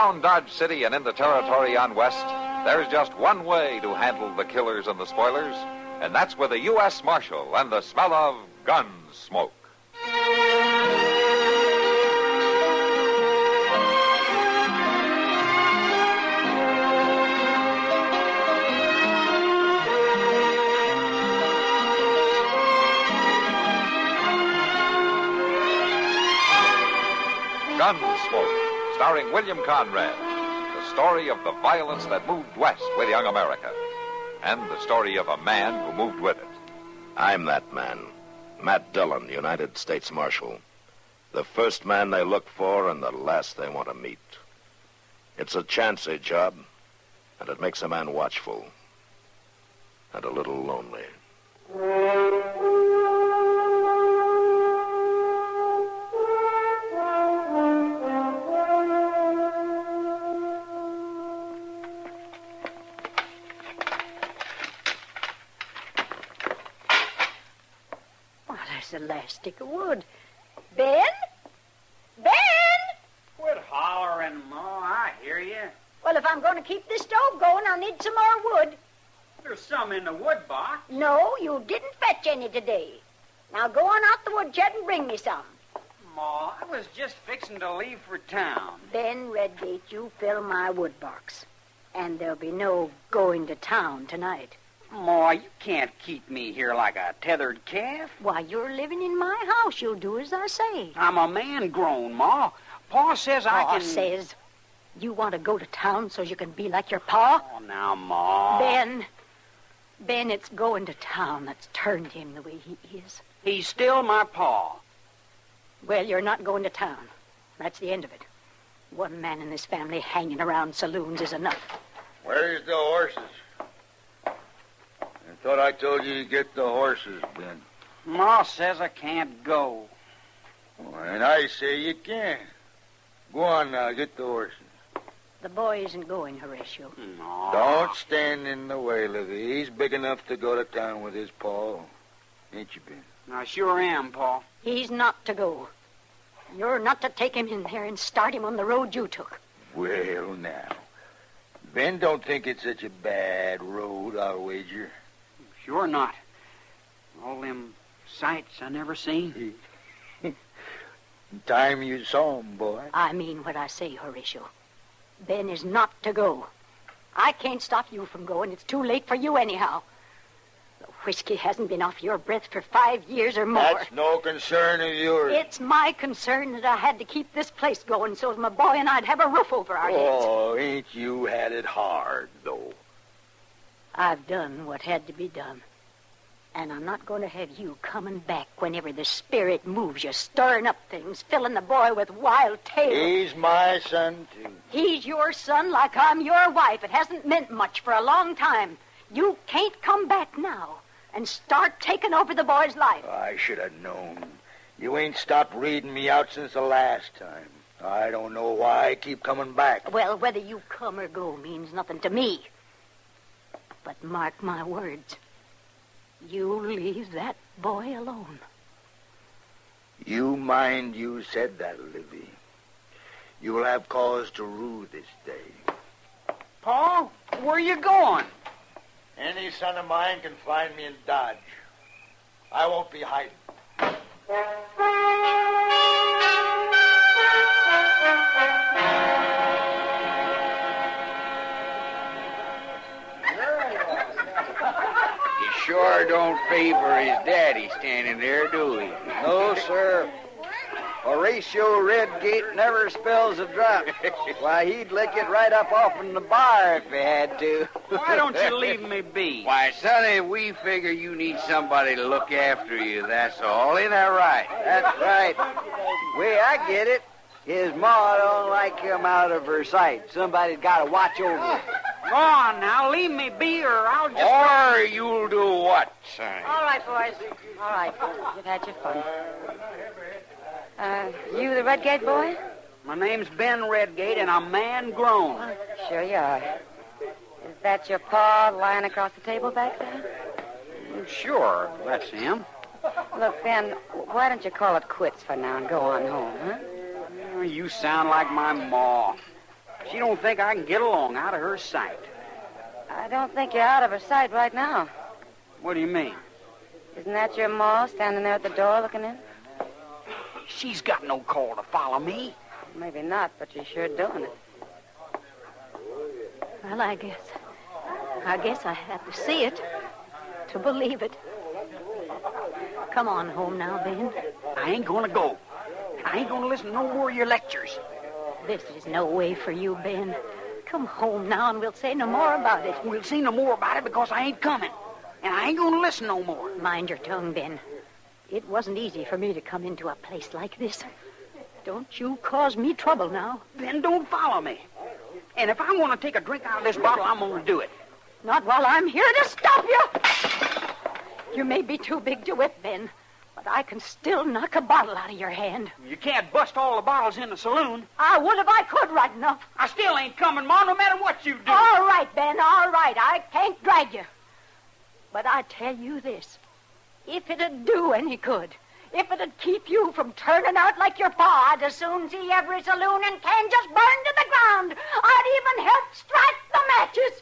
Around Dodge City and in the territory on West, there's just one way to handle the killers and the spoilers, and that's with a U.S. Marshal and the smell of Gunsmoke. Gunsmoke, starring William Conrad. The story of the violence that moved west with young America. And the story of a man who moved with it. I'm that man. Matt Dillon, United States Marshal. The first man they look for and the last they want to meet. It's a chancy job, and it makes a man watchful. And a little lonely. The last stick of wood. Ben? Ben? Quit hollering, Ma. I hear you. Well, if I'm going to keep this stove going, I'll need some more wood. There's some in the wood box. No, you didn't fetch any today. Now go on out the woodshed and bring me some. Ma, I was just fixing to leave for town. Ben Redgate, you fill my wood box. And there'll be no going to town tonight. Ma, you can't keep me here like a tethered calf. Why, you're living in my house. You'll do as I say. I'm a man grown, Ma. Pa says I can... Pa says you want to go to town so you can be like your pa? Oh, now, Ma. Ben, it's going to town that's turned him the way he is. He's still my pa. Well, you're not going to town. That's the end of it. One man in this family hanging around saloons is enough. Where's the horses? I thought I told you to get the horses, Ben. Ma says I can't go. Oh, and I say you can. Go on now, get the horses. The boy isn't going, Horatio. No. Don't stand in the way, Livvie. He's big enough to go to town with his pa. Ain't you, Ben? I sure am, Pa. He's not to go. You're not to take him in there and start him on the road you took. Well, now. Ben don't think it's such a bad road, I'll wager. Sure not. All them sights I never seen. Time you saw him, boy. I mean what I say, Horatio. Ben is not to go. I can't stop you from going. It's too late for you anyhow. The whiskey hasn't been off your breath for 5 years or more. That's no concern of yours. It's my concern that I had to keep this place going so as my boy and I'd have a roof over our heads. Oh, ain't you had it hard, though. I've done what had to be done. And I'm not going to have you coming back whenever the spirit moves you, stirring up things, filling the boy with wild tales. He's my son, too. He's your son like I'm your wife. It hasn't meant much for a long time. You can't come back now and start taking over the boy's life. I should have known. You ain't stopped reading me out since the last time. I don't know why I keep coming back. Well, whether you come or go means nothing to me. But mark my words. You leave that boy alone. You mind you said that, Livvie. You'll have cause to rue this day. Pa, where you going? Any son of mine can find me in Dodge. I won't be hiding. Sure don't favor his daddy standing there, do he? No, sir. Horatio Redgate never spills a drop. Why, he'd lick it right up off in the bar if he had to. Why don't you leave me be? Why, Sonny, we figure you need somebody to look after you, that's all. Ain't that right? That's right. Way I get it, his ma don't like him out of her sight. Somebody's got to watch over him. Go on now, leave me be or I'll just... Or you'll do what, Sonny? All right, boys. All right. You've had your fun. You the Redgate boy? My name's Ben Redgate, and I'm man grown. Oh, sure you are. Is that your pa lying across the table back there? Sure, that's him. Look, Ben, why don't you call it quits for now and go on home, huh? You sound like my ma. She don't think I can get along out of her sight. I don't think you're out of her sight right now. What do you mean? Isn't that your ma standing there at the door looking in? She's got no call to follow me. Maybe not, but you're sure doing it. Well, I guess I had to see it to believe it. Come on home now, Ben. I ain't gonna go. I ain't gonna listen to no more of your lectures. This is no way for you, Ben. Come home now and we'll say no more about it. We'll say no more about it because I ain't coming. And I ain't gonna listen no more. Mind your tongue, Ben. It wasn't easy for me to come into a place like this. Don't you cause me trouble now. Then don't follow me. And if I want to take a drink out of this bottle, I'm gonna do it. Not while I'm here to stop you. You may be too big to whip, Ben, but I can still knock a bottle out of your hand. You can't bust all the bottles in the saloon. I would if I could right enough. I still ain't coming, Ma, no matter what you do. All right, Ben, all right. I can't drag you. But I tell you this. If it'd do any good, if it'd keep you from turning out like your pa, I'd as soon see every saloon in Kansas burn to the ground. I'd even help strike the matches.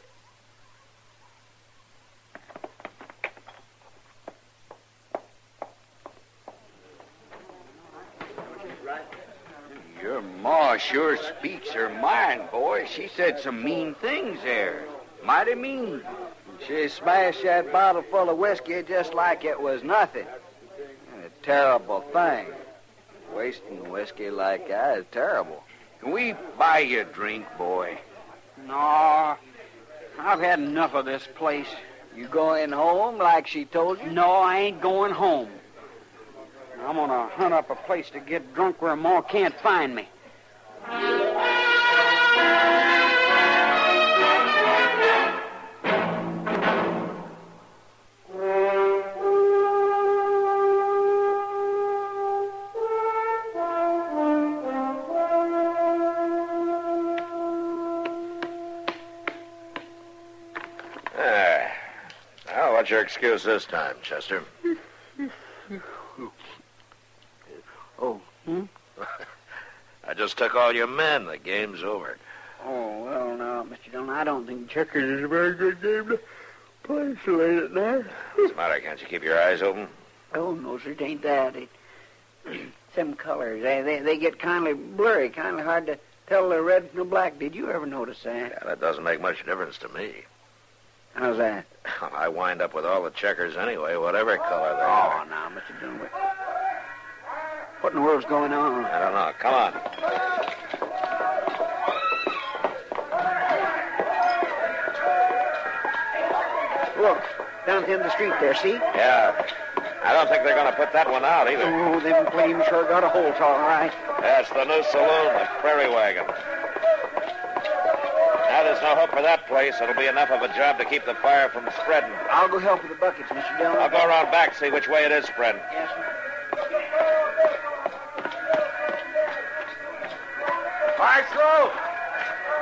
Your ma sure speaks her mind, boy. She said some mean things there. Mighty mean. She smashed that bottle full of whiskey just like it was nothing. A terrible thing. Wasting whiskey like that is terrible. Can we buy you a drink, boy? No, I've had enough of this place. You going home like she told you? No, I ain't going home. I'm gonna hunt up a place to get drunk where Ma can't find me. Now, what's your excuse this time, Chester? I just took all your men. The game's over. Oh, well, now, Mr. Dillon, I don't think checkers is a very good game to play so late at night. What's the matter? Can't you keep your eyes open? Oh, no, sir, it ain't that. Some colors, they get kind of blurry, kind of hard to tell the red from the black. Did you ever notice that? Yeah, that doesn't make much difference to me. How's that? I wind up with all the checkers anyway, whatever color they are. Oh, now, Mr. Dillon, what in the world's going on? I don't know. Come on. Look, down at the end of the street there, see? Yeah. I don't think they're going to put that one out either. Oh, them flames sure got a hold, all right. That's the new saloon, the Prairie Wagon. Now there's no hope for that place. It'll be enough of a job to keep the fire from spreading. I'll go help with the buckets, Mr. Dillon. I'll go around back, see which way it is spreading. Yes, sir.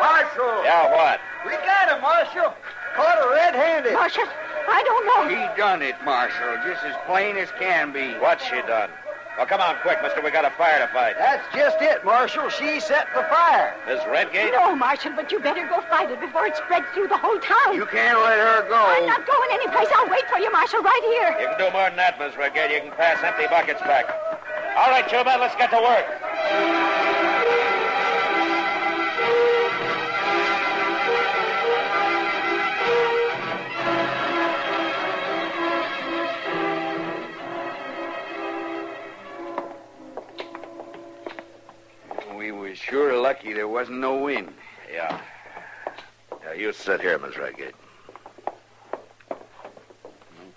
Marshal! Yeah, what? We got him, Marshal. Caught her red-handed. Marshal, I don't know. She done it, Marshal, just as plain as can be. What's she done? Well, come on, quick, mister. We got a fire to fight. That's just it, Marshal. She set the fire. Miss Redgate? No, Marshal, but you better go fight it before it spreads through the whole town. You can't let her go. I'm not going anyplace. I'll wait for you, Marshal, right here. You can do more than that, Miss Redgate. You can pass empty buckets back. All right, Chuba, let's get to work. We was sure lucky there wasn't no wind. Yeah. Yeah, you sit here, Miss Redgate.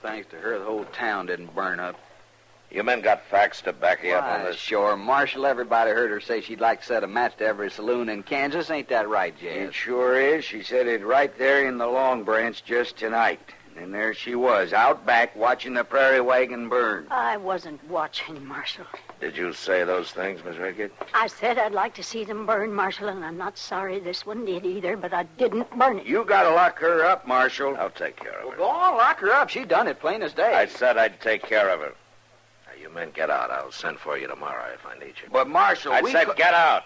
Thanks to her, the whole town didn't burn up. You men got facts to back you up on Why, this? sure. Marshal, everybody heard her say she'd like to set a match to every saloon in Kansas. Ain't that right, Jay? It sure is. She said it right there in the Long Branch just tonight. And there she was, out back, watching the prairie wagon burn. I wasn't watching, Marshal. Did you say those things, Miss Redgate? I said I'd like to see them burn, Marshal, and I'm not sorry this one did either, but I didn't burn it. You gotta lock her up, Marshal. I'll take care of her. Go on, lock her up. She done it plain as day. I said I'd take care of her. Now, you men get out. I'll send for you tomorrow if I need you. But, Marshal, I said get out.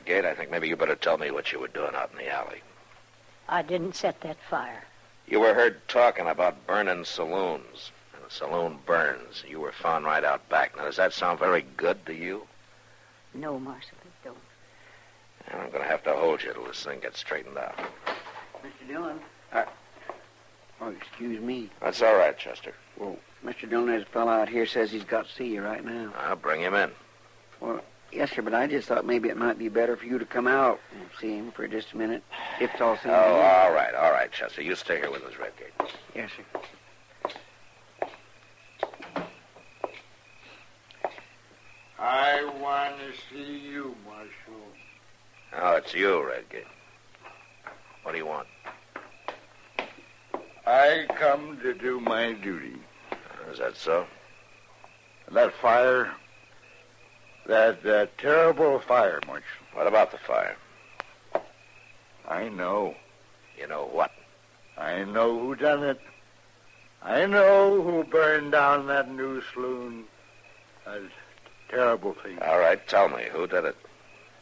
Redgate, I think maybe you better tell me what you were doing out in the alley. I didn't set that fire. You were heard talking about burning saloons. And a saloon burns. You were found right out back. Now, does that sound very good to you? No, Marshal, it don't. And I'm going to have to hold you till this thing gets straightened out. Mr. Dillon. Oh, excuse me. That's all right, Chester. Well, Mr. Dillon, there's a fellow out here says he's got to see you right now. I'll bring him in. Well, yes, sir, but I just thought maybe it might be better for you to come out and see him for just a minute, if it's all seen. Oh, all right, Chester. You stay here with us, Redgate. Yes, sir. I want to see you, Marshal. Oh, it's you, Redgate. What do you want? I come to do my duty. Is that so? That fire, that terrible fire, Marshal. What about the fire? I know. You know what? I know who done it. I know who burned down that new saloon. That's a terrible thing. All right, tell me. Who did it?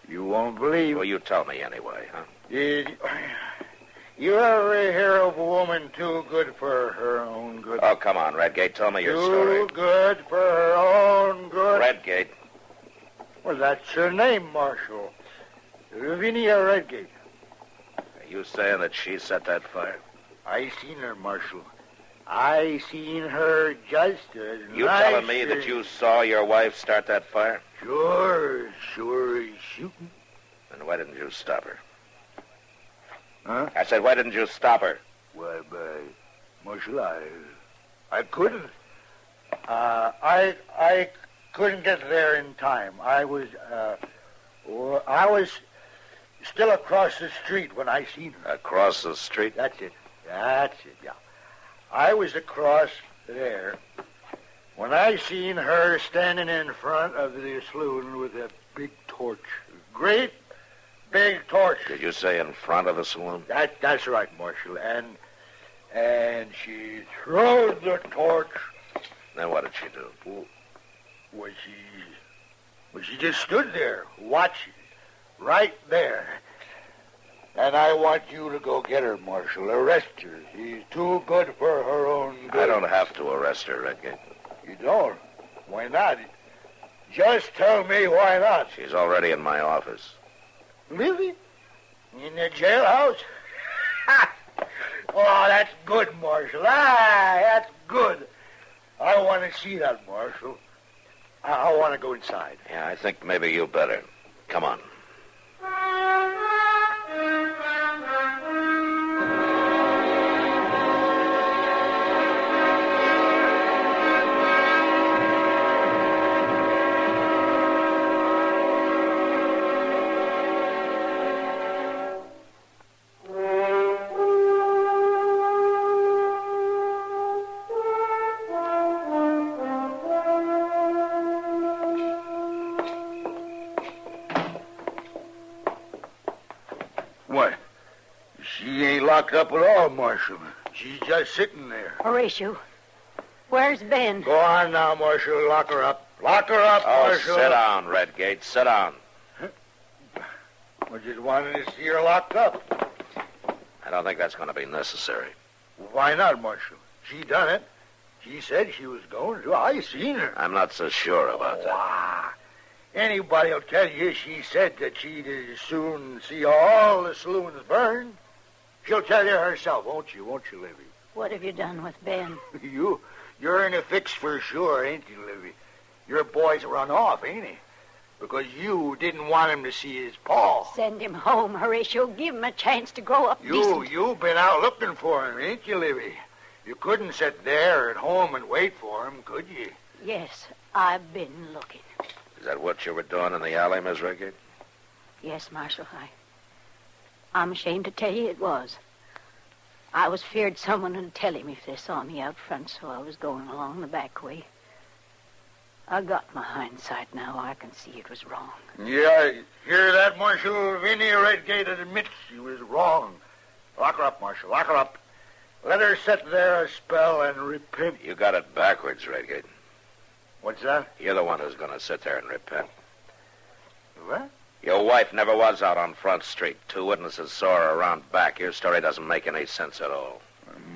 You won't believe. Well, you tell me anyway, huh? Did you ever hear of a woman too good for her own good? Oh, come on, Redgate. Tell me your Too story. good for her own good? Redgate. Well, that's her name, Marshal. Livvie Redgate. Are you saying that she set that fire? I seen her, Marshal. I seen her just as You nice telling me that as- you saw your wife start that fire? Sure as shooting. Then why didn't you stop her? Huh? I said, why didn't you stop her? Why, Marshal, I couldn't. I couldn't get there in time. I was still across the street when I seen her. Across the street? That's it, yeah. I was across there when I seen her standing in front of the saloon with a big torch. Great big torch. Did you say in front of the saloon? That's right, Marshal. And she throws the torch. Then what did she do? Well, she just stood there watching, right there. And I want you to go get her, Marshal. Arrest her. She's too good for her own good. I don't have to arrest her, Redgate. You don't? Why not? Just tell me why not. She's already in my office. Livvie? In the jailhouse? Oh, that's good, Marshal. That's good. I want to see that, Marshal. I want to go inside. Yeah, I think maybe you better. Come on. What? She ain't locked up at all, Marshal. She's just sitting there. Horatio, where's Ben? Go on now, Marshal. Lock her up. Lock her up, Oh, Marshal. sit down, Redgate. Sit down. I just wanted to see her locked up. I don't think that's going to be necessary. Why not, Marshal? She done it. She said she was going to. I seen her. I'm not so sure about that. Why? Anybody'll tell you she said that she'd as soon see all the saloons burn. She'll tell you herself, won't you, Livvie? What have you done with Ben? You're in a fix for sure, ain't you, Livvie? Your boy's run off, ain't he? Because you didn't want him to see his paw. Send him home, Horatio. Give him a chance to grow up decent. You've been out looking for him, ain't you, Livvie? You couldn't sit there at home and wait for him, could you? Yes, I've been looking. Is that what you were doing in the alley, Miss Redgate? Yes, Marshal, I'm ashamed to tell you it was. I was feared someone would tell him if they saw me out front, so I was going along the back way. I got my hindsight now. I can see it was wrong. Yeah, hear that, Marshal? Vinnie Redgate admits she was wrong. Lock her up, Marshal. Lock her up. Let her sit there a spell and repent. You got it backwards, Redgate. What's that? You're the one who's going to sit there and repent. What? Your wife never was out on Front Street. 2 witnesses saw her around back. Your story doesn't make any sense at all.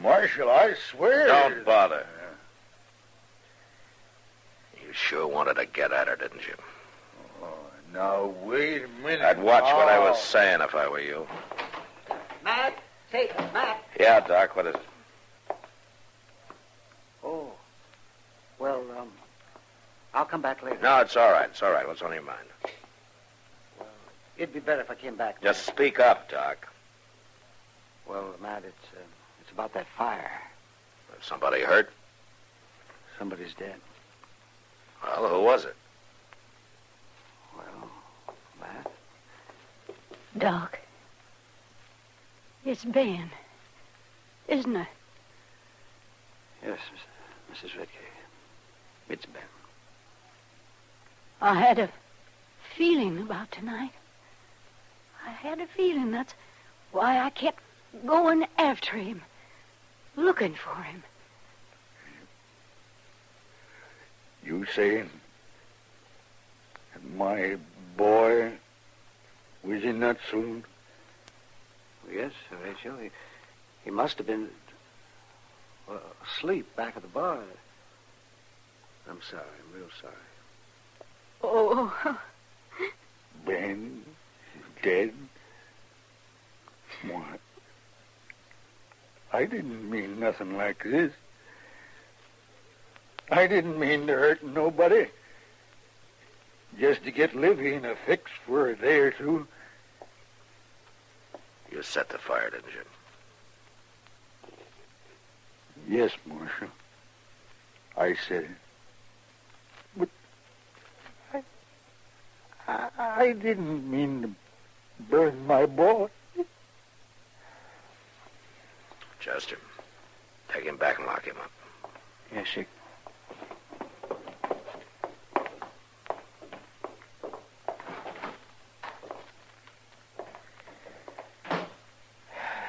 Marshal, I swear... Don't bother. You sure wanted to get at her, didn't you? Oh, now, wait a minute. I'd watch what I was saying if I were you. Matt? Say, Matt. Yeah, Doc, what is it? Oh. Well, I'll come back later. No, it's all right. It's all right. What's on your mind? Well, it'd be better if I came back. Just speak up, Doc. Well, Matt, it's about that fire. Somebody hurt? Somebody's dead. Well, who was it? Well, Matt? Doc. It's Ben. Isn't it? Yes, Mrs. Redgate. It's Ben. I had a feeling about tonight. I had a feeling that's why I kept going after him, looking for him. You saying that my boy was in that saloon? Yes, Rachel. He must have been asleep back at the bar. I'm sorry. I'm real sorry. Oh. Ben is dead? What? I didn't mean nothing like this. I didn't mean to hurt nobody. Just to get Livvie in a fix for a day or two. You set the fire, didn't you? Yes, Marshal. I said it. But I didn't mean to burn my boy. Chester, take him back and lock him up. Yes, sir.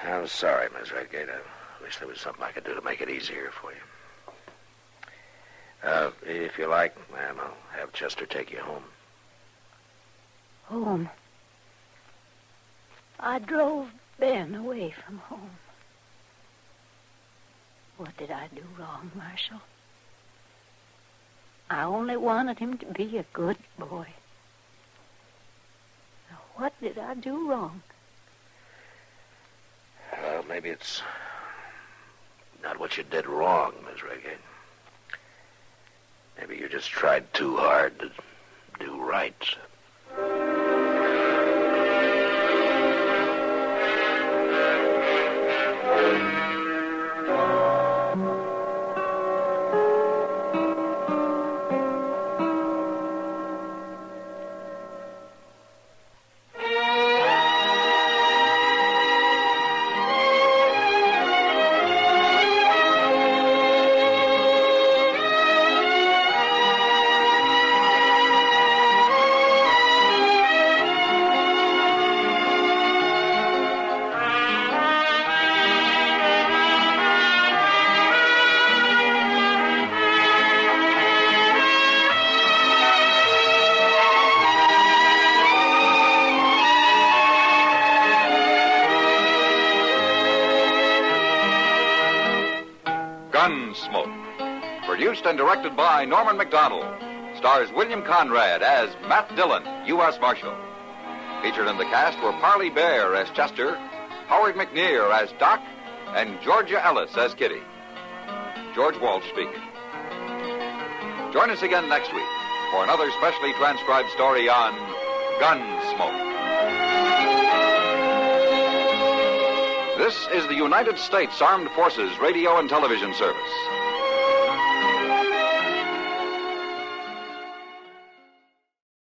I'm sorry, Miss Redgate. I wish there was something I could do to make it easier for you. If you like, ma'am, I'll have Chester take you home. Home. I drove Ben away from home. What did I do wrong, Marshal? I only wanted him to be a good boy. Now, what did I do wrong? Well, maybe it's not what you did wrong, Miss Redgate. Maybe you just tried too hard to do right. Gunsmoke, produced and directed by Norman MacDonald, stars William Conrad as Matt Dillon, U.S. Marshal. Featured in the cast were Parley Bear as Chester, Howard McNear as Doc, and Georgia Ellis as Kitty. George Walsh speaking. Join us again next week for another specially transcribed story on Gunsmoke. This is the United States Armed Forces Radio and Television Service.